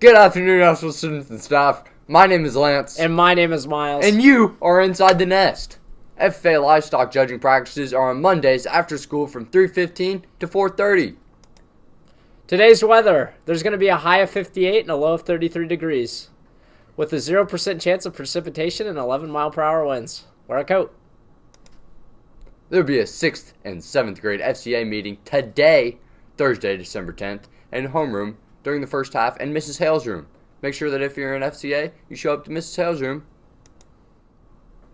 Good afternoon, high school students and staff. My name is Lance. And my name is Miles. And you are Inside the Nest. FFA livestock judging practices are on Mondays after school from 3:15 to 4:30. Today's weather, there's going to be a high of 58 and a low of 33 degrees. With a 0% chance of precipitation and 11 mile per hour winds. Wear a coat. There will be a 6th and 7th grade FCA meeting today, Thursday, December 10th, in homeroom during the first half in Mrs. Hale's room. Make sure that if you're in FCA, you show up to Mrs. Hale's room.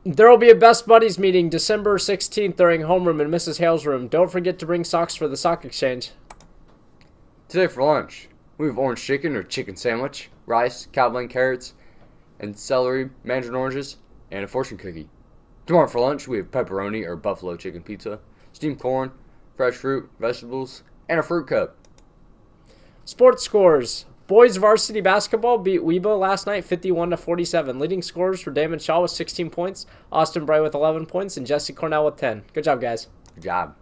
There will be a Best Buddies meeting December 16th during homeroom in Mrs. Hale's room. Don't forget to bring socks for the sock exchange. Today for lunch, we have orange chicken or chicken sandwich, rice, cowbell carrots, and celery, mandarin oranges, and a fortune cookie. Tomorrow for lunch, we have pepperoni or buffalo chicken pizza, steamed corn, fresh fruit, vegetables, and a fruit cup. Sports scores. Boys varsity basketball beat Webo last night 51-47. Leading scorers for Damon Shaw with 16 points, Austin Bray with 11 points, and Jesse Cornell with 10. Good job, guys. Good job.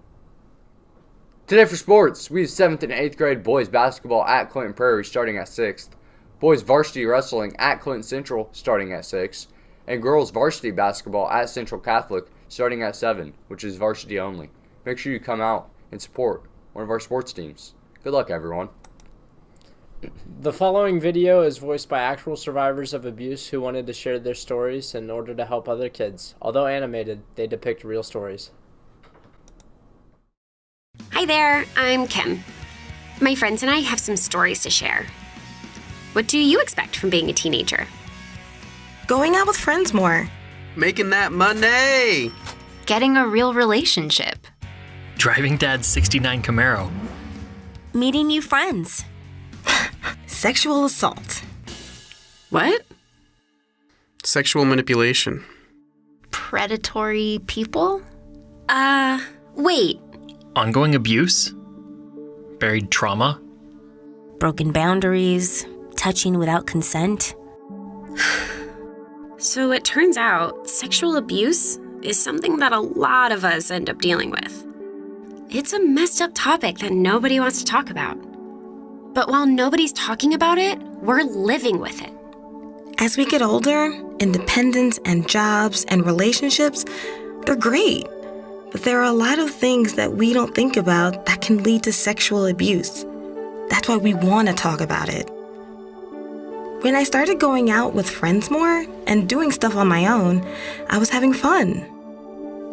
Today for sports, we have 7th and 8th grade boys basketball at Clinton Prairie starting at 6th. Boys varsity wrestling at Clinton Central starting at 6. And girls varsity basketball at Central Catholic starting at 7, which is varsity only. Make sure you come out and support one of our sports teams. Good luck, everyone. The following video is voiced by actual survivors of abuse who wanted to share their stories in order to help other kids. Although animated, they depict real stories. Hi there, I'm Kim. My friends and I have some stories to share. What do you expect from being a teenager? Going out with friends more. Making that money. Getting a real relationship. Driving Dad's 69 Camaro. Meeting new friends. Sexual assault. What? Sexual manipulation. Predatory people. Wait. Ongoing abuse. Buried trauma. Broken boundaries. Touching without consent. So it turns out sexual abuse is something that a lot of us end up dealing with. It's a messed up topic that nobody wants to talk about. But while nobody's talking about it, we're living with it. As we get older, independence and jobs and relationships, they're great. But there are a lot of things that we don't think about that can lead to sexual abuse. That's why we want to talk about it. When I started going out with friends more and doing stuff on my own, I was having fun.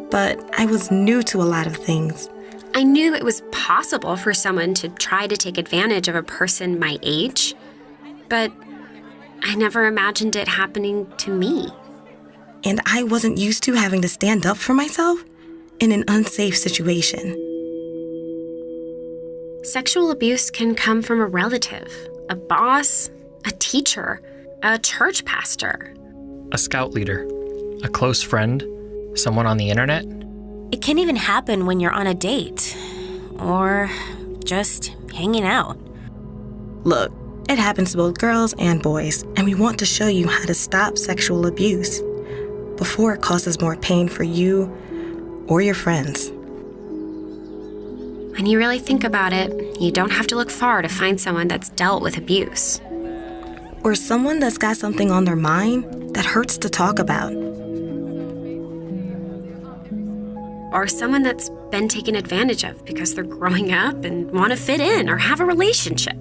But I was new to a lot of things. I knew it was possible for someone to try to take advantage of a person my age, but I never imagined it happening to me. And I wasn't used to having to stand up for myself in an unsafe situation. Sexual abuse can come from a relative, a boss, a teacher, a church pastor. A scout leader. A close friend. Someone on the internet. It can even happen when you're on a date or just hanging out. Look, it happens to both girls and boys, and we want to show you how to stop sexual abuse before it causes more pain for you or your friends. When you really think about it, you don't have to look far to find someone that's dealt with abuse. Or someone that's got something on their mind that hurts to talk about. Or someone that's been taken advantage of because they're growing up and want to fit in or have a relationship.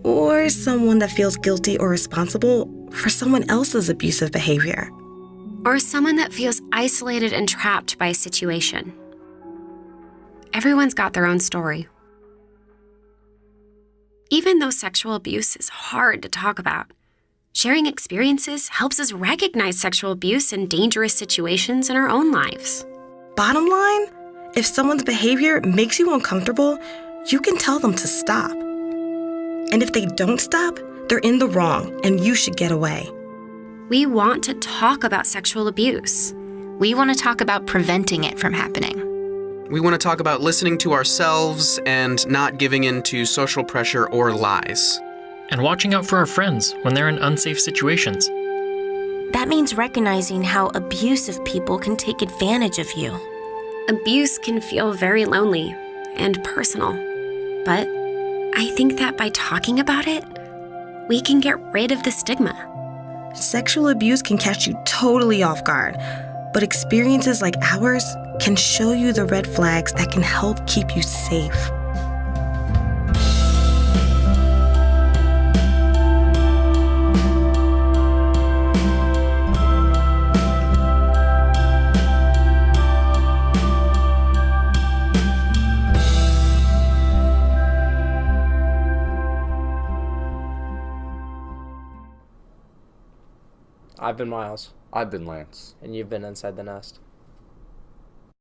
Or someone that feels guilty or responsible for someone else's abusive behavior. Or someone that feels isolated and trapped by a situation. Everyone's got their own story. Even though sexual abuse is hard to talk about, sharing experiences helps us recognize sexual abuse in dangerous situations in our own lives. Bottom line, if someone's behavior makes you uncomfortable, you can tell them to stop. And if they don't stop, they're in the wrong and you should get away. We want to talk about sexual abuse. We want to talk about preventing it from happening. We want to talk about listening to ourselves and not giving in to social pressure or lies. And watching out for our friends when they're in unsafe situations. That means recognizing how abusive people can take advantage of you. Abuse can feel very lonely and personal, but I think that by talking about it, we can get rid of the stigma. Sexual abuse can catch you totally off guard, but experiences like ours can show you the red flags that can help keep you safe. I've been Miles, I've been Lance. and you've been Inside the Nest.